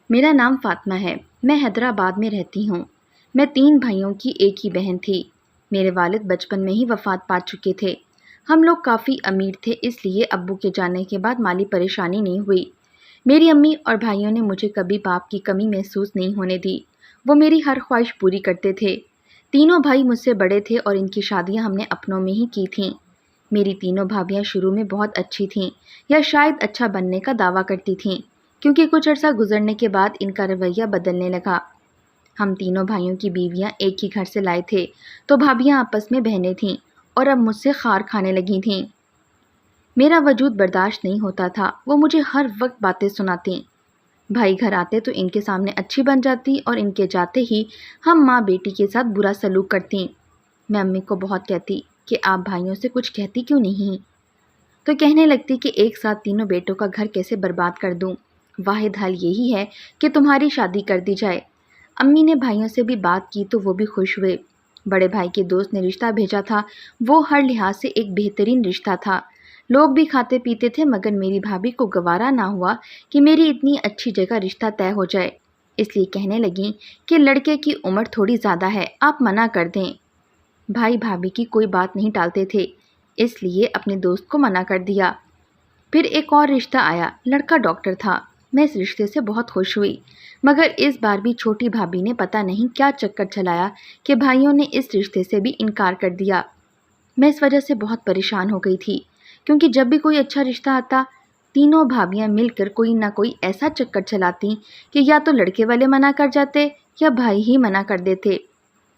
میرا نام فاطمہ ہے۔ میں حیدرآباد میں رہتی ہوں۔ میں 3 بھائیوں کی ایک ہی بہن تھی۔ میرے والد بچپن میں ہی وفات پا چکے تھے۔ ہم لوگ کافی امیر تھے، اس لیے ابو کے جانے کے بعد مالی پریشانی نہیں ہوئی۔ میری امی اور بھائیوں نے مجھے کبھی باپ کی کمی محسوس نہیں ہونے دی۔ وہ میری ہر خواہش پوری کرتے تھے۔ تینوں بھائی مجھ سے بڑے تھے اور ان کی شادیاں ہم نے اپنوں میں ہی کی تھیں۔ میری تینوں بھابیاں شروع میں بہت اچھی تھیں، یا شاید اچھا بننے کا دعویٰ کرتی تھیں، کیونکہ کچھ عرصہ گزرنے کے بعد ان کا رویہ بدلنے لگا۔ ہم تینوں بھائیوں کی بیویاں ایک ہی گھر سے لائے تھے، تو بھابیاں آپس میں بہنیں تھیں اور اب مجھ سے خار کھانے لگی تھیں۔ میرا وجود برداشت نہیں ہوتا تھا، وہ مجھے ہر وقت باتیں سناتیں۔ بھائی گھر آتے تو ان کے سامنے اچھی بن جاتی اور ان کے جاتے ہی ہم ماں بیٹی کے ساتھ برا سلوک کرتیں۔ میں امی کو بہت کہتی کہ آپ بھائیوں سے کچھ کہتی کیوں نہیں؟ تو کہنے لگتی کہ ایک ساتھ تینوں بیٹوں کا گھر کیسے برباد کر دوں۔ واحد حل یہی ہے کہ تمہاری شادی کر دی جائے۔ امی نے بھائیوں سے بھی بات کی تو وہ بھی خوش ہوئے۔ بڑے بھائی کے دوست نے رشتہ بھیجا تھا، وہ ہر لحاظ سے ایک بہترین رشتہ تھا۔ لوگ بھی کھاتے پیتے تھے، مگر میری بھابھی کو گوارا نہ ہوا کہ میری اتنی اچھی جگہ رشتہ طے ہو جائے، اس لیے کہنے لگیں کہ لڑکے کی عمر تھوڑی زیادہ ہے، آپ منع کر دیں۔ بھائی بھابھی کی کوئی بات نہیں ٹالتے تھے، اس لیے اپنے دوست کو منع کر دیا۔ پھر ایک اور رشتہ آیا، لڑکا ڈاکٹر تھا۔ میں اس رشتے سے بہت خوش ہوئی، مگر اس بار بھی چھوٹی بھابھی نے پتہ نہیں کیا چکر چلایا کہ بھائیوں نے اس رشتے سے بھی انکار کر دیا۔ میں اس وجہ سے بہت پریشان ہو گئی تھی، کیونکہ جب بھی کوئی اچھا رشتہ آتا، تینوں بھابیاں مل کر کوئی نہ کوئی ایسا چکر چلاتی کہ یا تو لڑکے والے منع کر جاتے یا بھائی ہی منع کر دیتے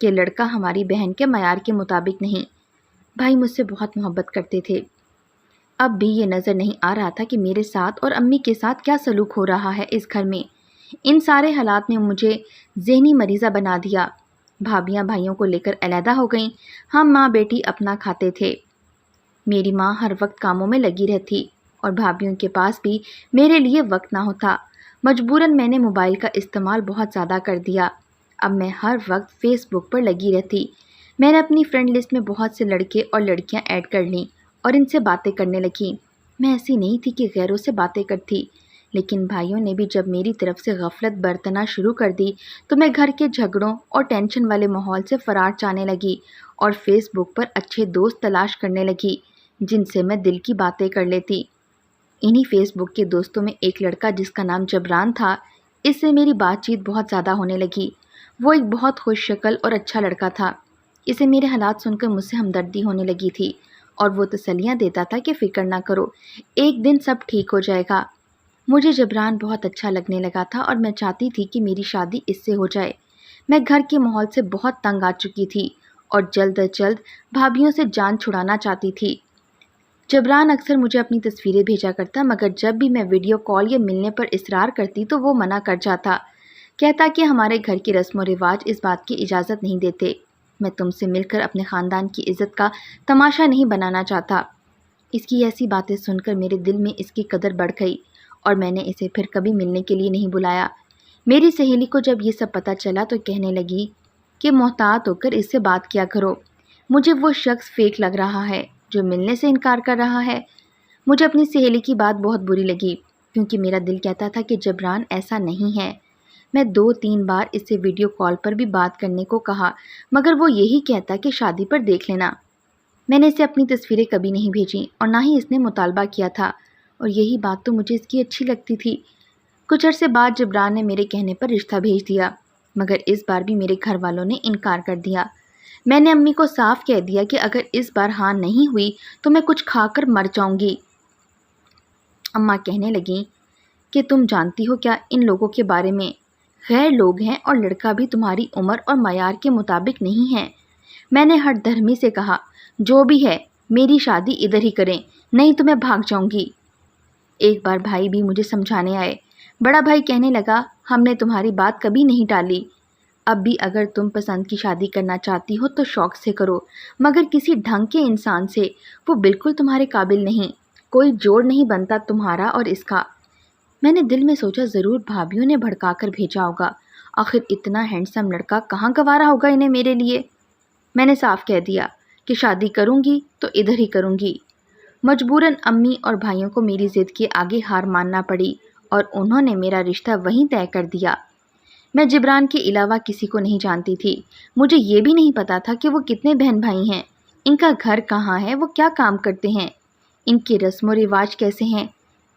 کہ لڑکا ہماری بہن کے معیار کے مطابق نہیں۔ بھائی مجھ سے بہت محبت کرتے تھے۔ اب بھی یہ نظر نہیں آ رہا تھا کہ میرے ساتھ اور امی کے ساتھ کیا سلوک ہو رہا ہے اس گھر میں۔ ان سارے حالات نے مجھے ذہنی مریضہ بنا دیا۔ بھابیاں بھائیوں کو لے کر علیحدہ ہو گئیں، ہم ماں بیٹی اپنا کھاتے تھے۔ میری ماں ہر وقت کاموں میں لگی رہتی اور بھابیوں کے پاس بھی میرے لیے وقت نہ ہوتا۔ مجبوراً میں نے موبائل کا استعمال بہت زیادہ کر دیا۔ اب میں ہر وقت فیس بک پر لگی رہتی۔ میں نے اپنی فرینڈ لسٹ میں بہت سے لڑکے اور لڑکیاں ایڈ کر لیں اور ان سے باتیں کرنے لگیں۔ میں ایسی نہیں تھی کہ غیروں سے باتیں کرتی، لیکن بھائیوں نے بھی جب میری طرف سے غفلت برتنا شروع کر دی تو میں گھر کے جھگڑوں اور ٹینشن والے ماحول سے فرار چاہنے لگی اور فیس بک پر اچھے دوست تلاش کرنے لگی جن سے میں دل کی باتیں کر لیتی۔ انہی فیس بک کے دوستوں میں ایک لڑکا جس کا نام جبران تھا، اس سے میری بات چیت بہت زیادہ ہونے لگی۔ وہ ایک بہت خوش شکل اور اچھا لڑکا تھا۔ اسے میرے حالات سن کر مجھ سے ہمدردی ہونے لگی تھی اور وہ تسلیاں دیتا تھا کہ فکر نہ کرو، ایک دن سب ٹھیک ہو جائے گا۔ مجھے جبران بہت اچھا لگنے لگا تھا اور میں چاہتی تھی کہ میری شادی اس سے ہو جائے۔ میں گھر کے ماحول سے بہت تنگ آ چکی تھی اور جلد از جلد بھابھیوں سے جان چھڑانا چاہتی تھی۔ جبران اکثر مجھے اپنی تصویریں بھیجا کرتا، مگر جب بھی میں ویڈیو کال یا ملنے پر اصرار کرتی تو وہ منع کر جاتا، کہتا کہ ہمارے گھر کی رسم و رواج اس بات کی اجازت نہیں دیتے۔ میں تم سے مل کر اپنے خاندان کی عزت کا تماشا نہیں بنانا چاہتا۔ اس کی ایسی باتیں سن کر میرے دل میں اس کی قدر بڑھ گئی اور میں نے اسے پھر کبھی ملنے کے لیے نہیں بلایا۔ میری سہیلی کو جب یہ سب پتہ چلا تو کہنے لگی کہ محتاط ہو کر اس سے بات کیا کرو، مجھے وہ شخص فیک لگ رہا ہے جو ملنے سے انکار کر رہا ہے۔ مجھے اپنی سہیلی کی بات بہت بری لگی، کیونکہ میرا دل کہتا تھا کہ جبران ایسا نہیں ہے۔ میں 2-3 بار اس سے ویڈیو کال پر بھی بات کرنے کو کہا، مگر وہ یہی کہتا کہ شادی پر دیکھ لینا۔ میں نے اسے اپنی تصویریں کبھی نہیں بھیجیں اور نہ ہی اس نے مطالبہ کیا تھا، اور یہی بات تو مجھے اس کی اچھی لگتی تھی۔ کچھ عرصے بعد جبران نے میرے کہنے پر رشتہ بھیج دیا، مگر اس بار بھی میرے گھر والوں نے انکار کر دیا۔ میں نے امی کو صاف کہہ دیا کہ اگر اس بار ہاں نہیں ہوئی تو میں کچھ کھا کر مر جاؤں گی۔ اماں کہنے لگیں کہ تم جانتی ہو کیا ان لوگوں کے بارے میں؟ غیر لوگ ہیں اور لڑکا بھی تمہاری عمر اور معیار کے مطابق نہیں ہے۔ میں نے ہٹ دھرمی سے کہا، جو بھی ہے میری شادی ادھر ہی کریں، نہیں تو میں بھاگ جاؤں گی۔ ایک بار بھائی بھی مجھے سمجھانے آئے۔ بڑا بھائی کہنے لگا، ہم نے تمہاری بات کبھی نہیں ٹالی، اب بھی اگر تم پسند کی شادی کرنا چاہتی ہو تو شوق سے کرو، مگر کسی ڈھنگ کے انسان سے، وہ بالکل تمہارے قابل نہیں، کوئی جوڑ نہیں بنتا تمہارا اور اس کا۔ میں نے دل میں سوچا ضرور بھابھیوں نے بھڑکا کر بھیجا ہوگا، آخر اتنا ہینڈسم لڑکا کہاں گوارا ہوگا انہیں میرے لیے۔ میں نے صاف کہہ دیا کہ شادی کروں گی تو ادھر ہی کروں گی۔ مجبوراً امی اور بھائیوں کو میری ضد کے آگے ہار ماننا پڑی اور انہوں نے میرا رشتہ وہیں طے کر دیا۔ میں جبران کے علاوہ کسی کو نہیں جانتی تھی۔ مجھے یہ بھی نہیں پتا تھا کہ وہ کتنے بہن بھائی ہیں، ان کا گھر کہاں ہے، وہ کیا کام کرتے ہیں، ان کے رسم و رواج کیسے ہیں۔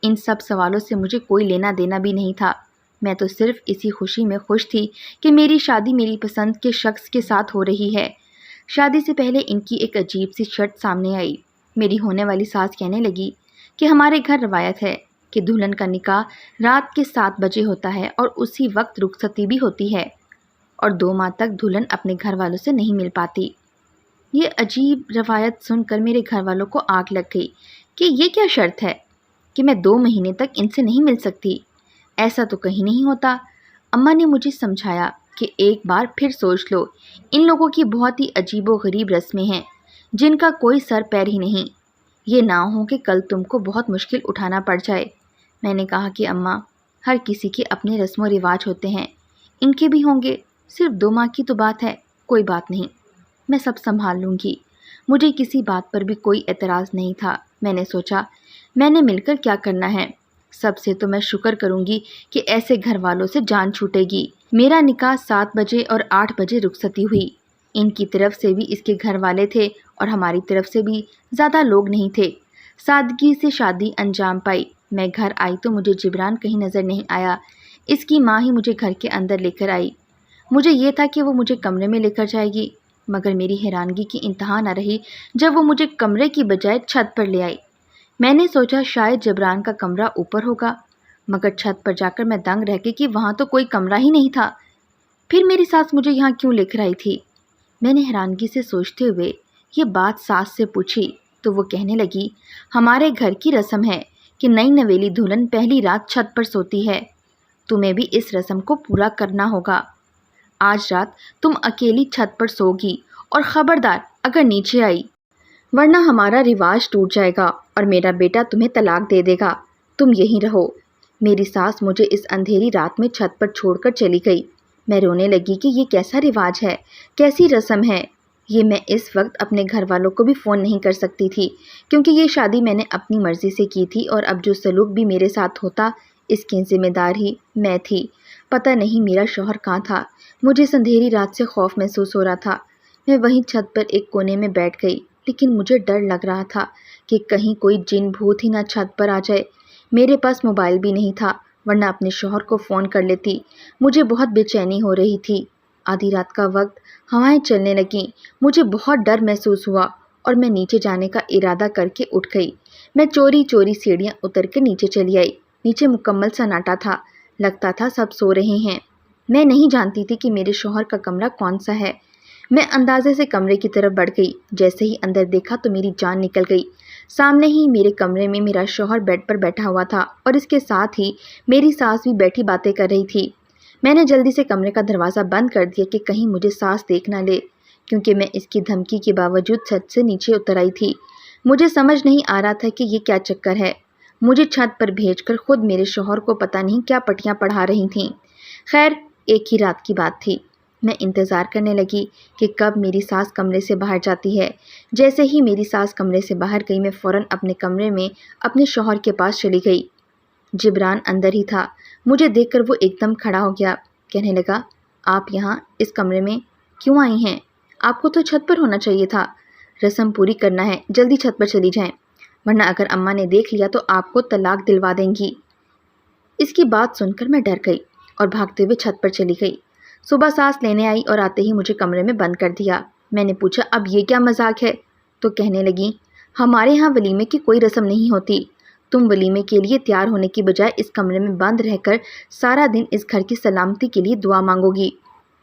ان سب سوالوں سے مجھے کوئی لینا دینا بھی نہیں تھا۔ میں تو صرف اسی خوشی میں خوش تھی کہ میری شادی میری پسند کے شخص کے ساتھ ہو رہی ہے۔ شادی سے پہلے ان کی ایک عجیب سی شرط سامنے آئی۔ میری ہونے والی ساس کہنے لگی کہ ہمارے گھر روایت ہے کہ دلہن کا نکاح رات کے 7 بجے ہوتا ہے اور اسی وقت رخصتی بھی ہوتی ہے، اور 2 ماہ تک دلہن اپنے گھر والوں سے نہیں مل پاتی۔ یہ عجیب روایت سن کر میرے گھر والوں کو آگ لگ گئی کہ یہ کیا شرط ہے کہ میں 2 مہینے تک ان سے نہیں مل سکتی، ایسا تو کہیں نہیں ہوتا۔ اماں نے مجھے سمجھایا کہ ایک بار پھر سوچ لو، ان لوگوں کی بہت ہی عجیب و غریب رسمیں ہیں جن کا کوئی سر پیر ہی نہیں، یہ نہ ہو کہ کل تم کو بہت مشکل اٹھانا پڑ جائے۔ میں نے کہا کہ اماں، ہر کسی کے اپنے رسم و رواج ہوتے ہیں، ان کے بھی ہوں گے، صرف 2 ماہ کی تو بات ہے، کوئی بات نہیں، میں سب سنبھال لوں گی۔ مجھے کسی بات پر بھی کوئی اعتراض نہیں تھا۔ میں نے سوچا، میں نے مل کر کیا کرنا ہے، سب سے تو میں شکر کروں گی کہ ایسے گھر والوں سے جان چھوٹے گی۔ میرا نکاح 7 بجے اور 8 بجے رخصتی ہوئی۔ ان کی طرف سے بھی اس کے گھر والے تھے اور ہماری طرف سے بھی زیادہ لوگ نہیں تھے۔ سادگی سے شادی انجام پائی۔ میں گھر آئی تو مجھے جبران کہیں نظر نہیں آیا۔ اس کی ماں ہی مجھے گھر کے اندر لے کر آئی۔ مجھے یہ تھا کہ وہ مجھے کمرے میں لے کر جائے گی، مگر میری حیرانگی کی انتہا نہ رہی جب وہ مجھے کمرے کی بجائے چھت پر لے آئی۔ میں نے سوچا شاید جبران کا کمرہ اوپر ہوگا، مگر چھت پر جا کر میں دنگ رہ گئی کہ وہاں تو کوئی کمرہ ہی نہیں تھا۔ پھر میری ساس مجھے یہاں کیوں لے کر آئی تھی؟ میں نے حیرانگی سے سوچتے ہوئے یہ بات ساس سے پوچھی تو وہ کہنے لگی، ہمارے گھر کی رسم ہے کہ نئی نویلی دلہن پہلی رات چھت پر سوتی ہے، تمہیں بھی اس رسم کو پورا کرنا ہوگا۔ آج رات تم اکیلی چھت پر سوگی، اور خبردار اگر نیچے آئی ورنہ ہمارا رواج ٹوٹ جائے گا اور میرا بیٹا تمہیں طلاق دے دے گا، تم یہیں رہو۔ میری ساس مجھے اس اندھیری رات میں چھت پر چھوڑ کر چلی گئی۔ میں رونے لگی کہ یہ کیسا رواج ہے، کیسی رسم ہے۔ یہ میں اس وقت اپنے گھر والوں کو بھی فون نہیں کر سکتی تھی، کیونکہ یہ شادی میں نے اپنی مرضی سے کی تھی اور اب جو سلوک بھی میرے ساتھ ہوتا اس کی ذمہ دار ہی میں تھی۔ پتہ نہیں میرا شوہر کہاں تھا۔ مجھے اس اندھیری رات سے خوف محسوس ہو رہا تھا۔ میں وہیں چھت پر ایک کونے میں بیٹھ گئی، لیکن مجھے ڈر لگ رہا تھا کہ کہیں کوئی جن بھوت ہی نہ چھت پر آ جائے۔ میرے پاس موبائل بھی نہیں تھا، ورنہ اپنے شوہر کو فون کر لیتی۔ مجھے بہت بے چینی ہو رہی تھی۔ آدھی رات کا وقت، ہوائیں چلنے لگیں، مجھے بہت ڈر محسوس ہوا اور میں نیچے جانے کا ارادہ کر کے اٹھ گئی۔ میں چوری چوری سیڑھیاں اتر کے نیچے چلی آئی۔ نیچے مکمل سناٹا تھا، لگتا تھا سب سو رہے ہیں۔ میں نہیں جانتی تھی کہ میرے شوہر کا کمرہ کون سا ہے۔ میں اندازے سے کمرے کی طرف بڑھ گئی۔ جیسے ہی اندر دیکھا تو میری جان نکل گئی۔ سامنے ہی میرے کمرے میں میرا شوہر بیڈ پر بیٹھا ہوا تھا اور اس کے ساتھ ہی میری ساس بھی بیٹھی باتیں کر رہی تھی۔ میں نے جلدی سے کمرے کا دروازہ بند کر دیا کہ کہیں مجھے ساس دیکھ نہ لے، کیونکہ میں اس کی دھمکی کے باوجود چھت سے نیچے اتر آئی تھی۔ مجھے سمجھ نہیں آ رہا تھا کہ یہ کیا چکر ہے۔ مجھے چھت پر بھیج کر خود میرے شوہر کو پتہ نہیں کیا پٹیاں پڑھا رہی تھیں۔ خیر، ایک ہی رات کی بات تھی۔ میں انتظار کرنے لگی کہ کب میری ساس کمرے سے باہر جاتی ہے۔ جیسے ہی میری ساس کمرے سے باہر گئی، میں فوراً اپنے کمرے میں اپنے شوہر کے پاس چلی گئی۔ جبران اندر ہی تھا۔ مجھے دیکھ کر وہ ایک دم کھڑا ہو گیا، کہنے لگا، آپ یہاں اس کمرے میں کیوں آئی ہیں؟ آپ کو تو چھت پر ہونا چاہیے تھا۔ رسم پوری کرنا ہے، جلدی چھت پر چلی جائیں، ورنہ اگر اماں نے دیکھ لیا تو آپ کو طلاق دلوا دیں گی۔ اس کی بات سن کر میں ڈر گئی اور بھاگتے ہوئے چھت پر چلی گئی۔ صبح ساس لینے آئی اور آتے ہی مجھے کمرے میں بند کر دیا۔ میں نے پوچھا، اب یہ کیا مذاق ہے؟ تو کہنے لگی، ہمارے ہاں ولیمے کی کوئی رسم نہیں ہوتی۔ تم ولیمے کے لیے تیار ہونے کی بجائے اس کمرے میں بند رہ کر سارا دن اس گھر کی سلامتی کے لیے دعا مانگو گی۔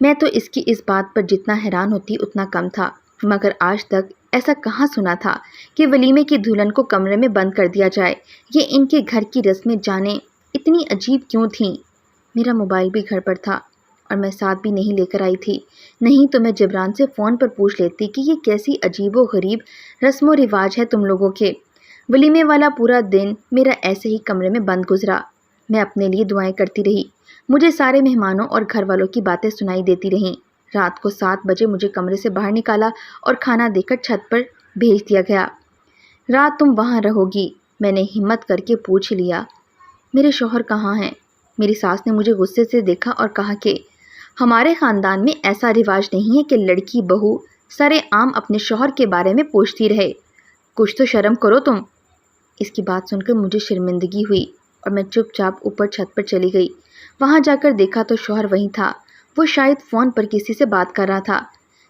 میں تو اس کی اس بات پر جتنا حیران ہوتی اتنا کم تھا، مگر آج تک ایسا کہاں سنا تھا کہ ولیمے کی دلہن کو کمرے میں بند کر دیا جائے۔ یہ ان کے گھر کی رسمیں جانے اتنی عجیب کیوں تھیں؟ میرا موبائل بھی گھر پر تھا اور میں ساتھ بھی نہیں لے کر آئی تھی، نہیں تو میں جبران سے فون پر پوچھ لیتی کہ یہ کیسی عجیب و غریب رسم و رواج ہے تم لوگوں کے۔ ولیمے والا پورا دن میرا ایسے ہی کمرے میں بند گزرا۔ میں اپنے لیے دعائیں کرتی رہی۔ مجھے سارے مہمانوں اور گھر والوں کی باتیں سنائی دیتی رہیں۔ رات کو 7 بجے مجھے کمرے سے باہر نکالا اور کھانا دے کر چھت پر بھیج دیا گیا۔ رات تم وہاں رہو گی؟ میں نے ہمت کر کے پوچھ لیا۔ میرے شوہر کہاں ہیں؟ میری ساس نے مجھے غصے سے دیکھا اور کہا کہ ہمارے خاندان میں ایسا رواج نہیں ہے کہ لڑکی بہو سرے عام اپنے شوہر کے بارے میں پوچھتی رہے۔ کچھ تو شرم کرو تم۔ اس کی بات سن کر مجھے شرمندگی ہوئی اور میں چپ چاپ اوپر چھت پر چلی گئی۔ وہاں جا کر دیکھا تو شوہر وہیں تھا۔ وہ شاید فون پر کسی سے بات کر رہا تھا۔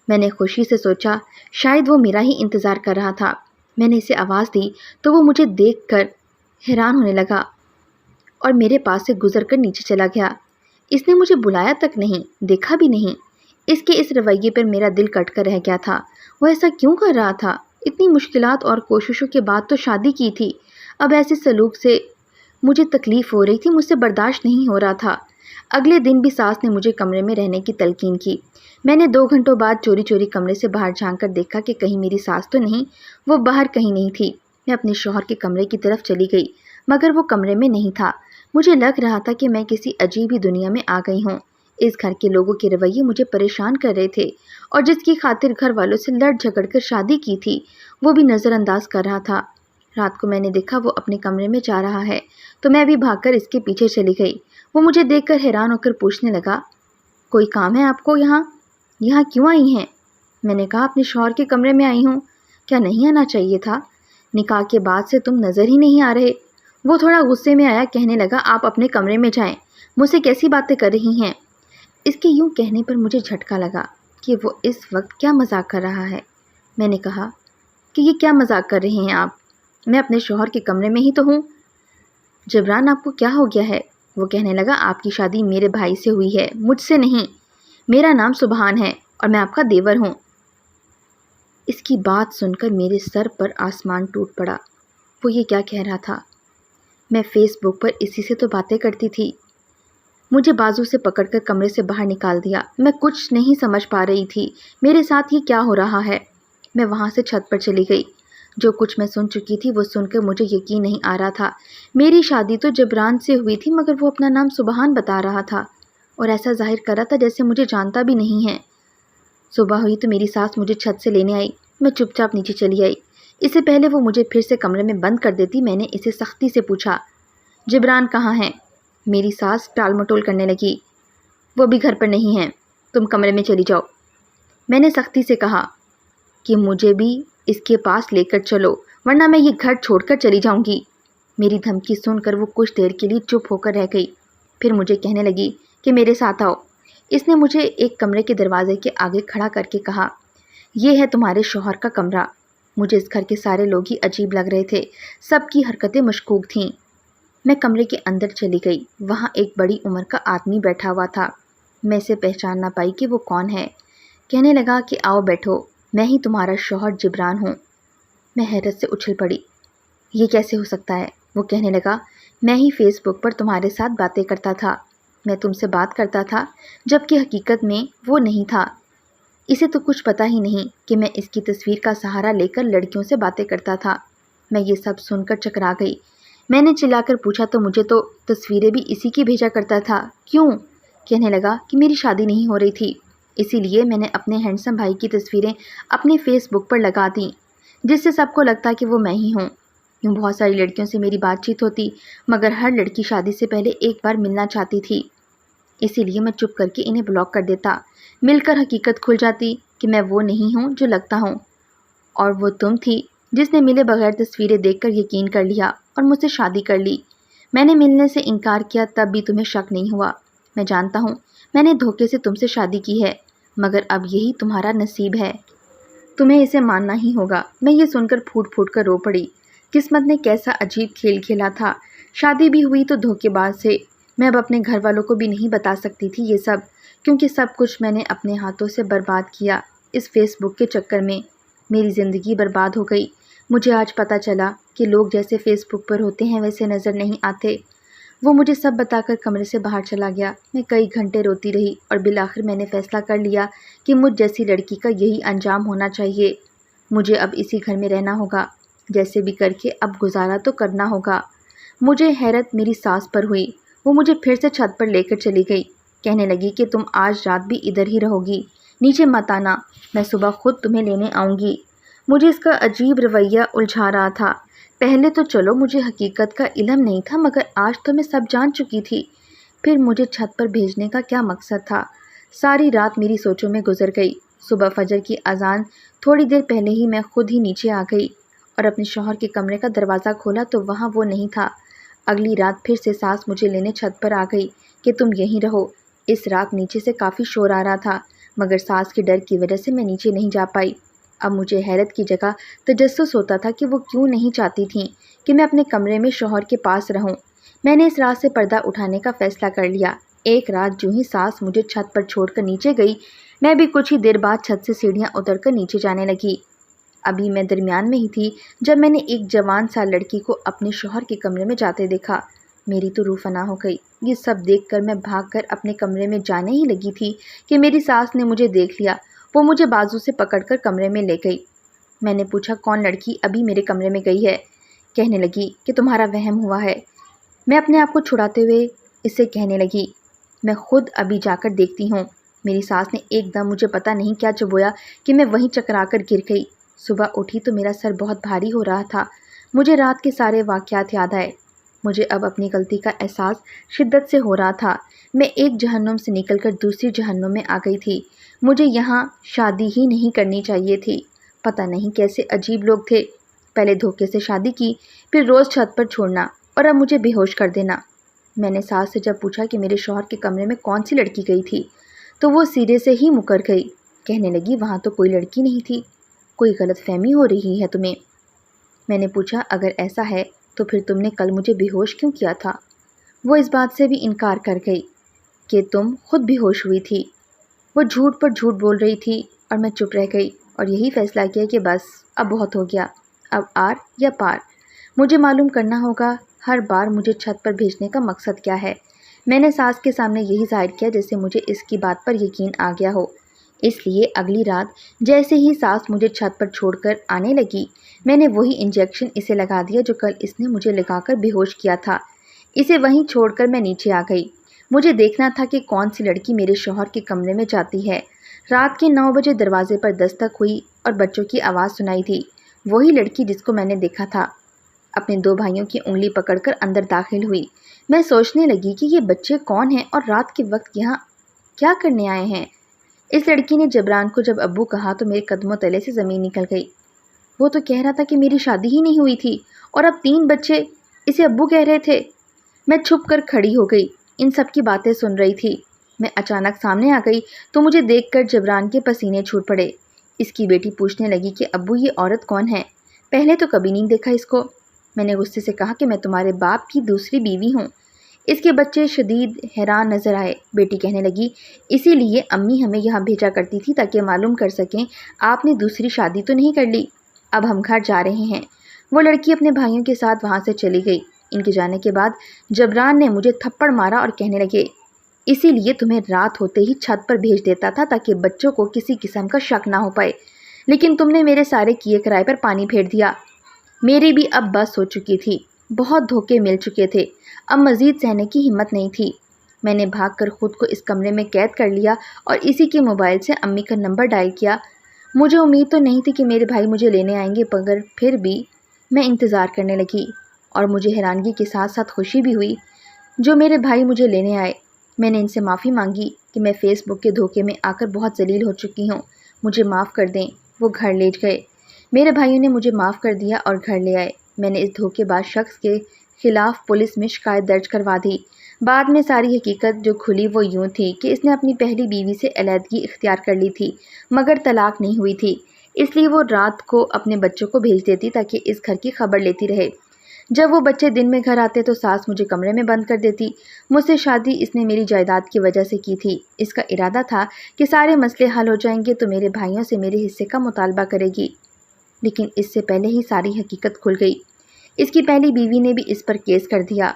میں نے خوشی سے سوچا شاید وہ میرا ہی انتظار کر رہا تھا۔ میں نے اسے آواز دی تو وہ مجھے دیکھ کر حیران ہونے لگا اور میرے پاس سے گزر کر نیچے چلا گیا۔ اس نے مجھے بلایا تک نہیں، دیکھا بھی نہیں۔ اس کے اس رویے پر میرا دل کٹ کر رہ گیا تھا۔ وہ ایسا کیوں کر رہا تھا؟ اتنی مشکلات اور کوششوں کے بعد تو شادی کی تھی۔ اب ایسے سلوک سے مجھے تکلیف ہو رہی تھی، مجھ سے برداشت نہیں ہو رہا تھا۔ اگلے دن بھی ساس نے مجھے کمرے میں رہنے کی تلقین کی۔ میں نے 2 گھنٹوں بعد چوری چوری کمرے سے باہر جھانک کر دیکھا کہ کہیں میری ساس تو نہیں۔ وہ باہر کہیں نہیں تھی۔ میں اپنے شوہر کے کمرے کی طرف چلی گئی مگر وہ کمرے میں نہیں تھا۔ مجھے لگ رہا تھا کہ میں کسی عجیب ہی دنیا میں آ گئی ہوں۔ اس گھر کے لوگوں کے رویے مجھے پریشان کر رہے تھے اور جس کی خاطر گھر والوں سے لڑ جھگڑ کر شادی کی تھی وہ بھی نظر انداز کر رہا تھا۔ رات کو میں نے دیکھا وہ اپنے کمرے میں جا رہا ہے تو میں بھی بھاگ کر اس کے پیچھے چلی گئی۔ وہ مجھے دیکھ کر حیران ہو کر پوچھنے لگا، کوئی کام ہے آپ کو یہاں کیوں آئی ہیں؟ میں نے کہا اپنے شوہر کے کمرے میں آئی ہوں۔ کیا نہیں آنا چاہیے تھا؟ نکاح کے بعد سے تم نظر ہی نہیں آ رہے۔ وہ تھوڑا غصے میں آیا، کہنے لگا آپ اپنے کمرے میں جائیں، مجھ سے کیسی باتیں کر رہی ہیں؟ اس کے یوں کہنے پر مجھے جھٹکا لگا کہ وہ اس وقت کیا مذاق کر رہا ہے۔ میں نے کہا کہ یہ کیا مذاق کر رہے ہیں آپ؟ میں اپنے شوہر کے کمرے میں ہی تو ہوں۔ جبران آپ کو کیا ہو گیا ہے؟ وہ کہنے لگا آپ کی شادی میرے بھائی سے ہوئی ہے، مجھ سے نہیں۔ میرا نام سبحان ہے اور میں آپ کا دیور ہوں۔ اس کی بات سن کر میرے سر پر آسمان ٹوٹ پڑا۔ وہ یہ کیا کہہ رہا تھا؟ میں فیس بک پر اسی سے تو باتیں کرتی تھی۔ مجھے بازو سے پکڑ کر کمرے سے باہر نکال دیا۔ میں کچھ نہیں سمجھ پا رہی تھی میرے ساتھ یہ کیا ہو رہا ہے۔ میں وہاں سے چھت پر چلی گئی۔ جو کچھ میں سن چکی تھی وہ سن کر مجھے یقین نہیں آ رہا تھا۔ میری شادی تو جبران سے ہوئی تھی مگر وہ اپنا نام سبحان بتا رہا تھا اور ایسا ظاہر کر رہا تھا جیسے مجھے جانتا بھی نہیں ہے۔ صبح ہوئی تو میری ساس مجھے چھت سے لینے آئی۔ میں چپ چاپ نیچے چلی آئی۔ اس سے پہلے وہ مجھے پھر سے کمرے میں بند کر دیتی میں نے اسے سختی سے پوچھا، جبران کہاں ہے؟ میری ساس ٹال مٹول کرنے لگی، وہ بھی گھر پر نہیں ہے، تم کمرے میں چلی جاؤ۔ میں نے سختی سے کہا کہ مجھے بھی اس کے پاس لے کر چلو ورنہ میں یہ گھر چھوڑ کر چلی جاؤں گی۔ میری دھمکی سن کر وہ کچھ دیر کے لیے چپ ہو کر رہ گئی، پھر مجھے کہنے لگی کہ میرے ساتھ آؤ۔ اس نے مجھے ایک کمرے کے دروازے کے آگے کھڑا کر کے کہا، یہ ہے تمہارے شوہر کا کمرہ۔ مجھے اس گھر کے سارے لوگ ہی عجیب لگ رہے تھے، سب کی حرکتیں مشکوک تھیں۔ میں کمرے کے اندر چلی گئی۔ وہاں ایک بڑی عمر کا آدمی بیٹھا ہوا تھا۔ میں اسے پہچان نہ پائی کہ وہ کون ہے۔ کہنے لگا کہ آؤ بیٹھو، میں ہی تمہارا شوہر جبران ہوں۔ میں حیرت سے اچھل پڑی، یہ کیسے ہو سکتا ہے؟ وہ کہنے لگا، میں ہی فیس بک پر تمہارے ساتھ باتیں کرتا تھا، میں تم سے بات کرتا تھا جبکہ حقیقت میں وہ نہیں تھا۔ اسے تو کچھ پتہ ہی نہیں کہ میں اس کی تصویر کا سہارا لے کر لڑکیوں سے باتیں کرتا تھا۔ میں یہ سب سن کر چکرا گئی۔ میں نے چلا کر پوچھا تو مجھے تو تصویریں بھی اسی کی بھیجا کرتا تھا، کیوں؟ کہنے لگا کہ میری شادی نہیں ہو رہی تھی، اسی لیے میں نے اپنے ہینڈسم بھائی کی تصویریں اپنے فیس بک پر لگا دیں جس سے سب کو لگتا کہ وہ میں ہی ہوں۔ یوں بہت ساری لڑکیوں سے میری بات چیت ہوتی مگر ہر لڑکی شادی سے پہلے ایک بار ملنا چاہتی تھی، اسی لیے میں چپ کر کے انہیں بلاک کر دیتا۔ مل کر حقیقت کھل جاتی کہ میں وہ نہیں ہوں جو لگتا ہوں، اور وہ تم تھی جس نے ملے بغیر تصویریں دیکھ کر یقین کر لیا اور مجھ سے شادی کر لی۔ میں نے ملنے سے انکار کیا تب بھی تمہیں شک نہیں ہوا۔ میں جانتا ہوں میں نے دھوکے سے تم سے شادی کی ہے مگر اب یہی تمہارا نصیب ہے، تمہیں اسے ماننا ہی ہوگا۔ میں یہ سن کر پھوٹ پھوٹ کر رو پڑی۔ قسمت نے کیسا عجیب کھیل کھیلا تھا۔ شادی بھی ہوئی تو دھوکے باز سے۔ میں اب اپنے گھر والوں کو بھی نہیں بتا سکتی تھی یہ سب، کیونکہ سب کچھ میں نے اپنے ہاتھوں سے برباد کیا اس فیس بک کے چکر میں۔ میری زندگی برباد ہو گئی۔ مجھے آج پتہ چلا کہ لوگ جیسے فیس بک پر ہوتے ہیں ویسے نظر نہیں آتے۔ وہ مجھے سب بتا کر کمرے سے باہر چلا گیا۔ میں کئی گھنٹے روتی رہی اور بالآخر میں نے فیصلہ کر لیا کہ مجھ جیسی لڑکی کا یہی انجام ہونا چاہیے۔ مجھے اب اسی گھر میں رہنا ہوگا، جیسے بھی کر کے اب گزارا تو کرنا ہوگا۔ مجھے حیرت میری ساس پر ہوئی۔ وہ مجھے پھر سے چھت پر لے کر چلی گئی، کہنے لگی کہ تم آج رات بھی ادھر ہی رہو گی، نیچے مت آنا، میں صبح خود تمہیں لینے آؤں گی۔ مجھے اس کا عجیب رویہ الجھا رہا تھا۔ پہلے تو چلو مجھے حقیقت کا علم نہیں تھا، مگر آج تو میں سب جان چکی تھی۔ پھر مجھے چھت پر بھیجنے کا کیا مقصد تھا؟ ساری رات میری سوچوں میں گزر گئی۔ صبح فجر کی اذان تھوڑی دیر پہلے ہی میں خود ہی نیچے آ گئی اور اپنے شوہر کے کمرے کا دروازہ کھولا تو وہاں وہ نہیں تھا۔ اگلی رات پھر سے ساس مجھے لینے چھت پر آ گئی کہ تم یہیں رہو۔ اس رات نیچے سے کافی شور آ رہا تھا، مگر ساس کے ڈر کی وجہ سے میں نیچے نہیں جا پائی۔ اب مجھے حیرت کی جگہ تجسس ہوتا تھا کہ وہ کیوں نہیں چاہتی تھیں کہ میں اپنے کمرے میں شوہر کے پاس رہوں۔ میں نے اس رات سے پردہ اٹھانے کا فیصلہ کر لیا۔ ایک رات جو ہی ساس مجھے چھت پر چھوڑ کر نیچے گئی، میں بھی کچھ ہی دیر بعد چھت سے سیڑھیاں اتر کر نیچے جانے لگی۔ ابھی میں درمیان میں ہی تھی جب میں نے ایک جوان سا لڑکی کو اپنے شوہر کے کمرے میں جاتے دیکھا۔ میری تو روح فنا ہو گئی۔ یہ سب دیکھ کر میں بھاگ کر اپنے کمرے میں جانے ہی لگی تھی کہ میری ساس نے مجھے دیکھ لیا۔ وہ مجھے بازو سے پکڑ کر کمرے میں لے گئی۔ میں نے پوچھا کون لڑکی ابھی میرے کمرے میں گئی ہے؟ کہنے لگی کہ تمہارا وہم ہوا ہے۔ میں اپنے آپ کو چھڑاتے ہوئے اس سے کہنے لگی میں خود ابھی جا کر دیکھتی ہوں۔ میری ساس نے ایک دم مجھے پتہ نہیں کیا چبویا کہ میں وہیں چکرا کر گر گئی۔ صبح اٹھی تو میرا سر بہت بھاری ہو رہا تھا۔ مجھے رات کے سارے واقعات یاد آئے۔ مجھے اب اپنی غلطی کا احساس شدت سے ہو رہا تھا۔ میں ایک جہنم سے نکل کر دوسری جہنم میں آ گئی تھی۔ مجھے یہاں شادی ہی نہیں کرنی چاہیے تھی۔ پتہ نہیں کیسے عجیب لوگ تھے، پہلے دھوکے سے شادی کی، پھر روز چھت پر چھوڑنا اور اب مجھے بے ہوش کر دینا۔ میں نے ساس سے جب پوچھا کہ میرے شوہر کے کمرے میں کون سی لڑکی گئی تھی تو وہ سیدھے سے ہی مکر گئی۔ کہنے لگی وہاں تو کوئی لڑکی نہیں تھی، کوئی غلط فہمی ہو رہی ہے تمہیں۔ میں نے پوچھا اگر ایسا ہے تو پھر تم نے کل مجھے بے ہوش کیوں کیا تھا؟ وہ اس بات سے بھی انکار کر گئی کہ تم خود بے ہوش ہوئی تھی۔ وہ جھوٹ پر جھوٹ بول رہی تھی اور میں چپ رہ گئی اور یہی فیصلہ کیا کہ بس اب بہت ہو گیا، اب آر یا پار۔ مجھے معلوم کرنا ہوگا ہر بار مجھے چھت پر بھیجنے کا مقصد کیا ہے۔ میں نے ساس کے سامنے یہی ظاہر کیا جیسے مجھے اس کی بات پر یقین آ گیا ہو۔ اس لیے اگلی رات جیسے ہی ساس مجھے چھت پر چھوڑ کر آنے لگی، میں نے وہی انجیکشن اسے لگا دیا جو کل اس نے مجھے لگا کر بے ہوش کیا تھا۔ اسے وہیں چھوڑ کر میں نیچے آ گئی۔ مجھے دیکھنا تھا کہ کون سی لڑکی میرے شوہر کے کمرے میں جاتی ہے۔ رات کے 9 بجے دروازے پر دستک ہوئی اور بچوں کی آواز سنائی دی۔ وہی لڑکی جس کو میں نے دیکھا تھا اپنے 2 بھائیوں کی انگلی پکڑ کر اندر داخل ہوئی۔ میں سوچنے لگی کہ یہ بچے کون ہیں اور رات کے وقت یہاں کیا کرنے آئے ہیں۔ اس لڑکی نے جبران کو جب ابو کہا تو میرے قدموں تلے سے زمین نکل گئی۔ وہ تو کہہ رہا تھا کہ میری شادی ہی نہیں ہوئی تھی اور اب 3 بچے اسے ابو کہہ رہے تھے۔ میں چھپ کر کھڑی ہو گئی، ان سب کی باتیں سن رہی تھی۔ میں اچانک سامنے آ گئی تو مجھے دیکھ کر جبران کے پسینے چھوٹ پڑے۔ اس کی بیٹی پوچھنے لگی کہ ابو یہ عورت کون ہے؟ پہلے تو کبھی نہیں دیکھا اس کو۔ میں نے غصے سے کہا کہ میں تمہارے باپ کی دوسری بیوی ہوں۔ اس کے بچے شدید حیران نظر آئے۔ بیٹی کہنے لگی اسی لیے امی ہمیں یہاں بھیجا کرتی تھی تاکہ معلوم کر سکیں آپ نے دوسری شادی تو نہیں کر لی۔ اب ہم گھر جا رہے ہیں۔ وہ لڑکی اپنے بھائیوں کے ساتھ وہاں سے چلی گئی۔ ان کے جانے کے بعد جبران نے مجھے تھپڑ مارا اور کہنے لگے اسی لیے تمہیں رات ہوتے ہی چھت پر بھیج دیتا تھا تاکہ بچوں کو کسی قسم کا شک نہ ہو پائے، لیکن تم نے میرے سارے کیے کرائے پر پانی پھیر دیا۔ میری بھی اب بس ہو چکی تھی، بہت دھوکے مل چکے تھے، اب مزید سہنے کی ہمت نہیں تھی۔ میں نے بھاگ کر خود کو اس کمرے میں قید کر لیا اور اسی کے موبائل سے امی کا نمبر ڈائل کیا۔ مجھے امید تو نہیں تھی کہ میرے بھائی مجھے لینے آئیں گے، مگر پھر بھی میں انتظار کرنے لگی اور مجھے حیرانگی کے ساتھ ساتھ خوشی بھی ہوئی جو میرے بھائی مجھے لینے آئے۔ میں نے ان سے معافی مانگی کہ میں فیس بک کے دھوکے میں آ کر بہت ذلیل ہو چکی ہوں، مجھے معاف کر دیں۔ وہ گھر لے گئے۔ میرے بھائیوں نے مجھے معاف کر دیا اور گھر لے آئے۔ میں نے اس دھوکے باز شخص کے خلاف پولیس میں شکایت درج کروا دی۔ بعد میں ساری حقیقت جو کھلی وہ یوں تھی کہ اس نے اپنی پہلی بیوی سے علیحدگی اختیار کر لی تھی، مگر طلاق نہیں ہوئی تھی، اس لیے وہ رات کو اپنے بچوں کو بھیج دیتی تاکہ اس گھر کی خبر لیتی رہے۔ جب وہ بچے دن میں گھر آتے تو ساس مجھے کمرے میں بند کر دیتی۔ مجھ سے شادی اس نے میری جائیداد کی وجہ سے کی تھی۔ اس کا ارادہ تھا کہ سارے مسئلے حل ہو جائیں گے تو میرے بھائیوں سے میرے حصے کا مطالبہ کرے گی، لیکن اس سے پہلے ہی ساری حقیقت کھل گئی۔ اس کی پہلی بیوی نے بھی اس پر کیس کر دیا۔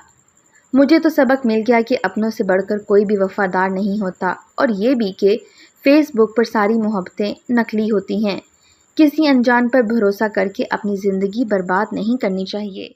مجھے تو سبق مل گیا کہ اپنوں سے بڑھ کر کوئی بھی وفادار نہیں ہوتا، اور یہ بھی کہ فیس بک پر ساری محبتیں نقلی ہوتی ہیں۔ کسی انجان پر بھروسہ کر کے اپنی زندگی برباد نہیں کرنی چاہیے۔